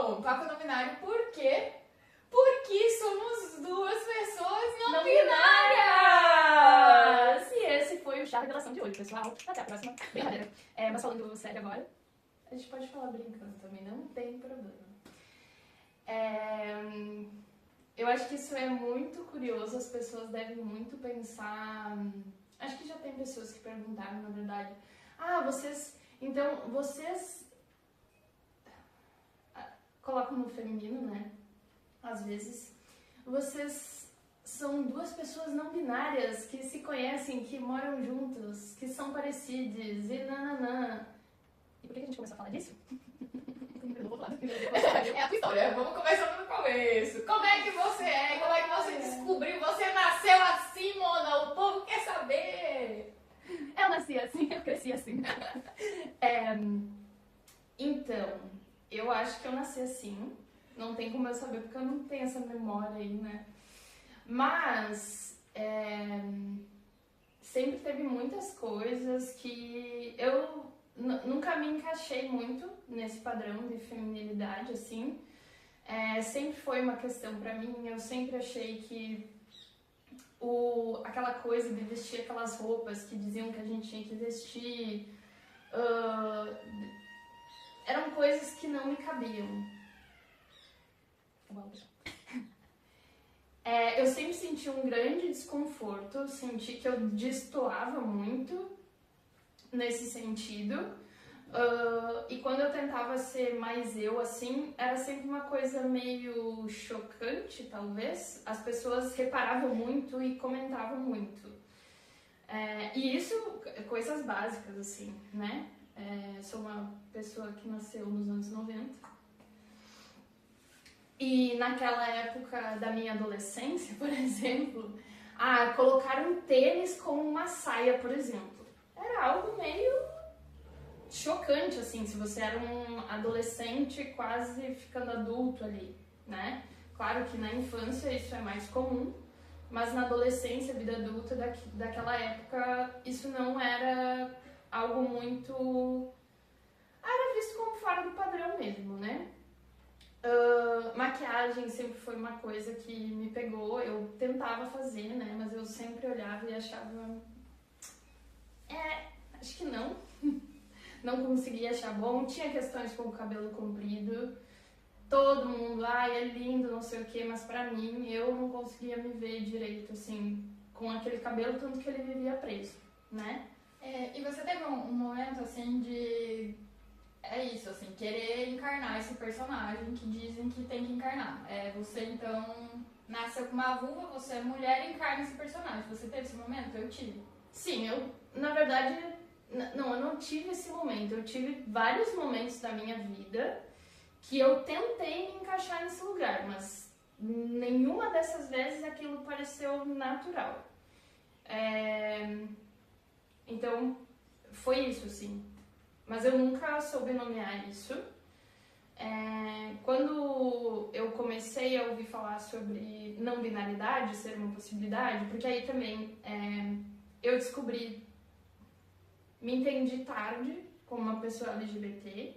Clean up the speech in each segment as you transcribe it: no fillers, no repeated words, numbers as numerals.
Bom, papo não binário, por quê? Porque somos duas pessoas não binárias! E esse foi o chá revelação de hoje, pessoal. Até a próxima. Brincadeira. Mas falando sério agora, A gente pode falar brincando também, não tem problema. Eu acho que isso é muito curioso, as pessoas devem muito pensar... Acho que já tem pessoas que perguntaram, na verdade. Vocês colocam no feminino, né? Às vezes. Vocês são duas pessoas não binárias que se conhecem, que moram juntos, que são parecidas e nananã. e por que a gente começou a falar disso? Eu vou falar do É a tua história, vamos começar do começo. Como é que você é? Como é que você descobriu? Você nasceu assim, Mona? O povo quer saber! Eu nasci assim, eu cresci assim. Então, eu acho que eu nasci assim. Não tem como eu saber, porque eu não tenho essa memória aí, né? Mas, sempre teve muitas coisas que eu nunca me encaixei muito nesse padrão de feminilidade, assim. Sempre foi uma questão pra mim, eu sempre achei que aquela coisa de vestir aquelas roupas que diziam que a gente tinha que vestir, eram coisas que não me cabiam. Eu sempre senti um grande desconforto, senti que eu destoava muito nesse sentido. E quando eu tentava ser mais eu, assim, era sempre uma coisa meio chocante, talvez. As pessoas reparavam muito e comentavam muito. E isso, coisas básicas, assim, né? Sou uma pessoa que nasceu nos anos 90. E naquela época da minha adolescência, por exemplo, colocar um tênis com uma saia, por exemplo, era algo meio chocante, assim, se você era um adolescente quase ficando adulto ali, né? Claro que na infância isso é mais comum, mas na adolescência, vida adulta daquela época, isso não era algo muito... Era visto como fora do padrão mesmo, né? Maquiagem sempre foi uma coisa que me pegou, eu tentava fazer, né? Mas eu sempre olhava e achava... acho que não. Não conseguia achar bom, tinha questões com o cabelo comprido, todo mundo, é lindo, não sei o que, mas pra mim, eu não conseguia me ver direito, assim, com aquele cabelo, tanto que ele vivia preso, né? E você teve um momento, assim, de... isso, assim, querer encarnar esse personagem que dizem que tem que encarnar. Você, então, nasceu com uma vulva, você é mulher e encarna esse personagem. Você teve esse momento? Eu tive. Sim, na verdade... Não, eu não tive esse momento. Eu tive vários momentos da minha vida que eu tentei me encaixar nesse lugar, mas nenhuma dessas vezes aquilo pareceu natural. Então, foi isso, sim. Mas eu nunca soube nomear isso. Quando eu comecei a ouvir falar sobre não binaridade ser uma possibilidade, porque aí também eu descobri... Me entendi tarde como uma pessoa LGBT.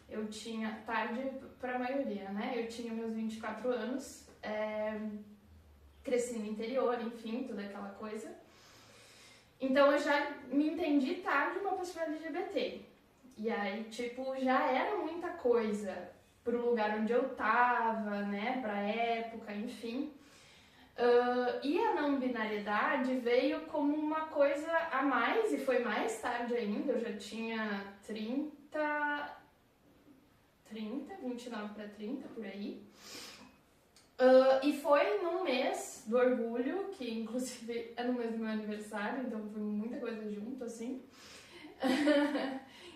Eu tinha... Tarde para a maioria, né? Eu tinha meus 24 anos. Cresci no interior, enfim, toda aquela coisa. Então eu já me entendi tarde uma pessoa LGBT. E aí, tipo, já era muita coisa pro lugar onde eu tava, né? Pra época, enfim. E a não binariedade veio como uma coisa a mais, e foi mais tarde ainda, eu já tinha 29 para 30, por aí. E foi num mês do orgulho, que inclusive é no mês do meu aniversário, então foi muita coisa junto, assim,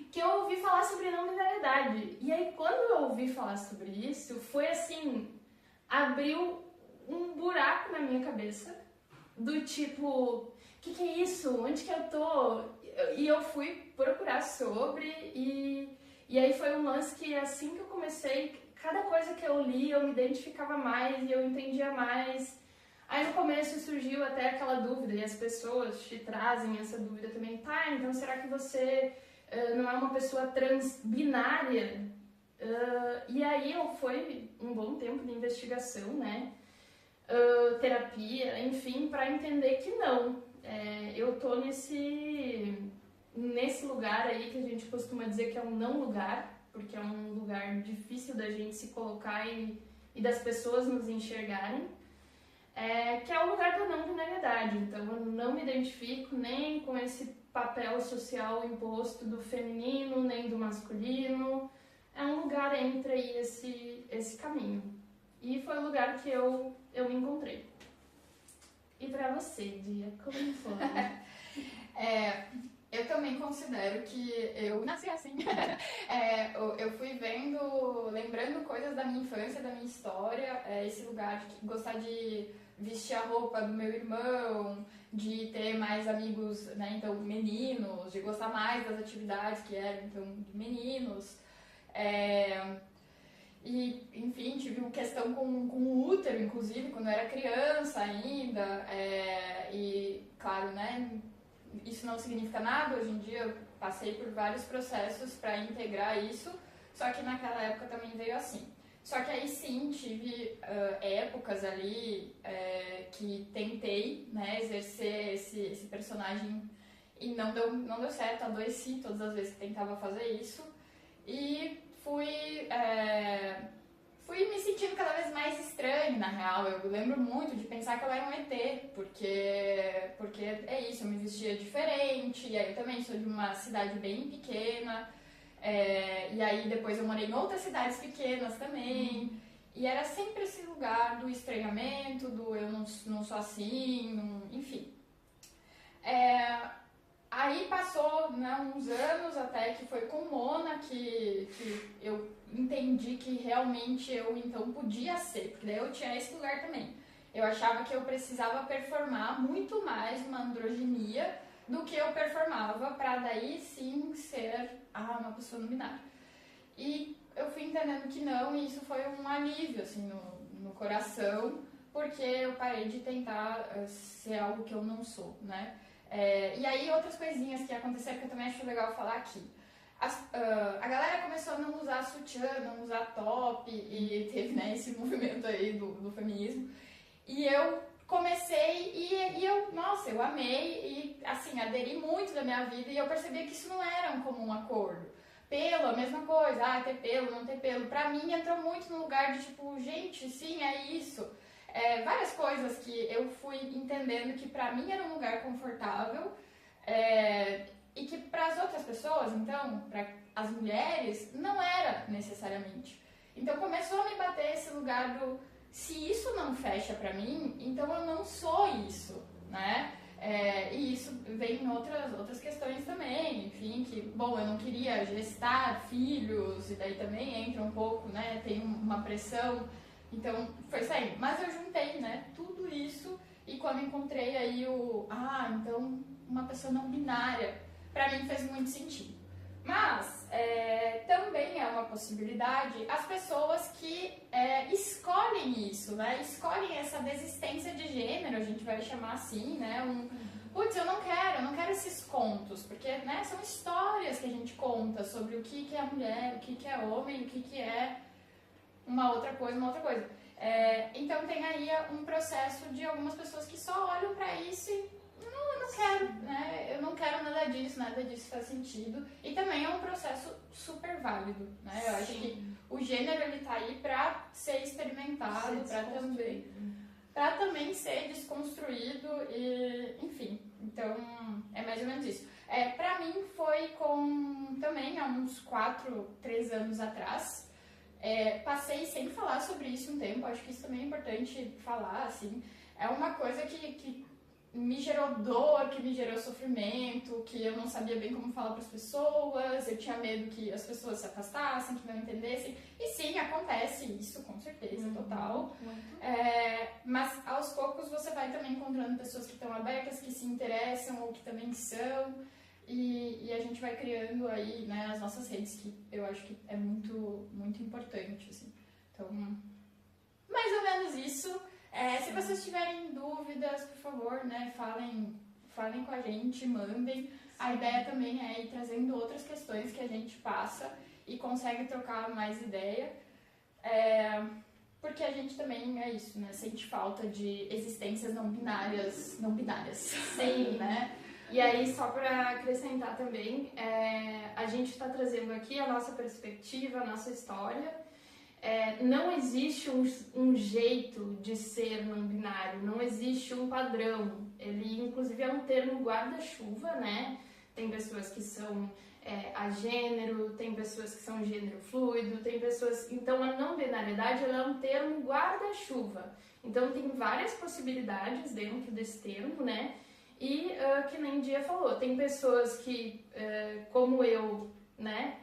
que eu ouvi falar sobre não binariedade. E aí, quando eu ouvi falar sobre isso, foi assim, abriu um buraco na minha cabeça, do tipo, que é isso? Onde que eu tô? E eu fui procurar sobre, e aí foi um lance que assim que eu comecei, cada coisa que eu li eu me identificava mais e eu entendia mais. Aí no começo surgiu até aquela dúvida, e as pessoas te trazem essa dúvida também, então será que você não é uma pessoa transbinária? E aí foi um bom tempo de investigação, né? Terapia, enfim, para entender que não. Eu tô nesse lugar aí que a gente costuma dizer que é um não lugar, porque é um lugar difícil da gente se colocar e das pessoas nos enxergarem, que é o lugar da não binariedade. Então eu não me identifico nem com esse papel social imposto do feminino, nem do masculino. É um lugar entre aí esse caminho. E foi o lugar que eu me encontrei. E pra você, Dia, como foi? Eu também considero que eu nasci assim. Eu fui lembrando coisas da minha infância, da minha história, esse lugar de gostar de vestir a roupa do meu irmão, de ter mais amigos, né, então meninos, de gostar mais das atividades que eram então de meninos. E, enfim, tive uma questão com o útero, inclusive, quando eu era criança ainda. E, claro, né, isso não significa nada. Hoje em dia eu passei por vários processos para integrar isso, só que naquela época também veio assim. Só que aí sim, tive épocas ali que tentei, né, exercer esse personagem e não deu certo, adoeci todas as vezes que tentava fazer isso. E fui me sentindo cada vez mais estranha, na real. Eu lembro muito de pensar que eu era um ET, porque é isso, eu me vestia diferente, e aí eu também sou de uma cidade bem pequena, e aí depois eu morei em outras cidades pequenas também, e era sempre esse lugar do estranhamento, do eu não sou assim, enfim. Aí passou, né, uns anos até que foi com Mona que eu entendi que realmente eu então podia ser, porque daí eu tinha esse lugar também. Eu achava que eu precisava performar muito mais uma androginia do que eu performava para daí sim ser uma pessoa não binária. E eu fui entendendo que não, e isso foi um alívio assim no coração, porque eu parei de tentar ser algo que eu não sou, né? E aí outras coisinhas que aconteceram que eu também acho legal falar aqui. A galera começou a não usar sutiã, não usar top, e teve, né, esse movimento aí do feminismo. E eu comecei e eu amei e assim, aderi muito da minha vida, e eu percebi que isso não era um comum acordo. Pelo, a mesma coisa, ter pelo, não ter pelo. Pra mim entrou muito no lugar de tipo, gente, sim, é isso. Várias coisas que eu fui entendendo que pra mim era um lugar confortável, e que para as outras pessoas, então, para as mulheres, não era necessariamente. Então começou a me bater esse lugar do, se isso não fecha pra mim, então eu não sou isso, né? E isso vem em outras questões também, enfim, que, bom, eu não queria gestar filhos, e daí também entra um pouco, né, tem uma pressão, então foi saindo. Mas eu juntei, né, tudo isso, e quando encontrei aí então, uma pessoa não binária, pra mim fez muito sentido. Mas também é uma possibilidade as pessoas que escolhem isso, né? Escolhem essa desistência de gênero, a gente vai chamar assim, né? Putz, eu não quero esses contos, porque, né, são histórias que a gente conta sobre o que é mulher, o que é homem, o que é uma outra coisa. Então tem aí um processo de algumas pessoas que só olham pra isso e eu não quero, né? Eu não quero nada disso faz sentido. E também é um processo super válido, né? Eu acho que o gênero, ele tá aí pra ser experimentado, pra também ser desconstruído e, enfim. Então, é mais ou menos isso. Pra mim foi também há uns 3 anos atrás. Passei sem falar sobre isso um tempo, acho que isso também é importante falar, assim. É uma coisa que me gerou dor, que me gerou sofrimento, que eu não sabia bem como falar para as pessoas, eu tinha medo que as pessoas se afastassem, que não entendessem. E sim, acontece isso, com certeza, total. Mas aos poucos você vai também encontrando pessoas que estão abertas, que se interessam ou que também são. E a gente vai criando aí, né, as nossas redes, que eu acho que é muito, muito importante, assim. Então, mais ou menos isso. Se vocês tiverem dúvidas, por favor, né, falem com a gente, mandem. A ideia também é ir trazendo outras questões que a gente passa e consegue trocar mais ideia. Porque a gente também é isso, né? Sente falta de existências não binárias, Sim, né? E aí, só para acrescentar também, a gente está trazendo aqui a nossa perspectiva, a nossa história. Não existe um jeito de ser não binário, não existe um padrão. Ele, inclusive, é um termo guarda-chuva, né? Tem pessoas que são agênero, tem pessoas que são gênero fluido, tem pessoas... Então, a não binariedade ela é um termo guarda-chuva. Então, tem várias possibilidades dentro desse termo, né? E, que nem Dia falou, tem pessoas que, como eu, né?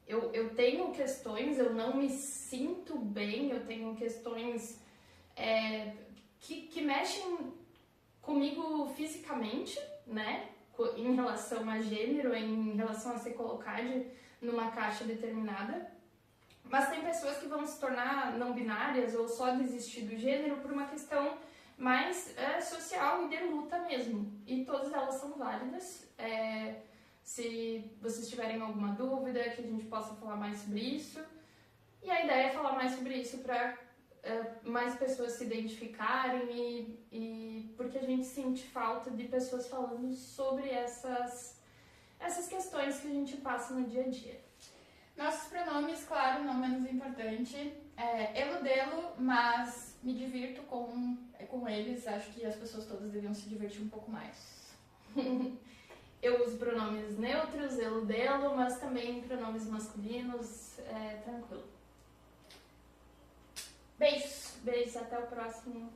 Eu tenho questões, eu não me sinto bem, eu tenho questões que mexem comigo fisicamente, né? Em relação a gênero, em relação a se colocar numa caixa determinada. Mas tem pessoas que vão se tornar não binárias ou só desistir do gênero por uma questão mais social e de luta mesmo. E todas elas são válidas. Se vocês tiverem alguma dúvida, que a gente possa falar mais sobre isso. E a ideia é falar mais sobre isso para mais pessoas se identificarem e porque a gente sente falta de pessoas falando sobre essas questões que a gente passa no dia a dia. Nossos pronomes, claro, não menos importante, elo, delo, mas me divirto com eles. Acho que as pessoas todas deviam se divertir um pouco mais. Eu uso pronomes neutros, elo, delo, mas também pronomes masculinos, tranquilo. Beijos! Beijos, até o próximo.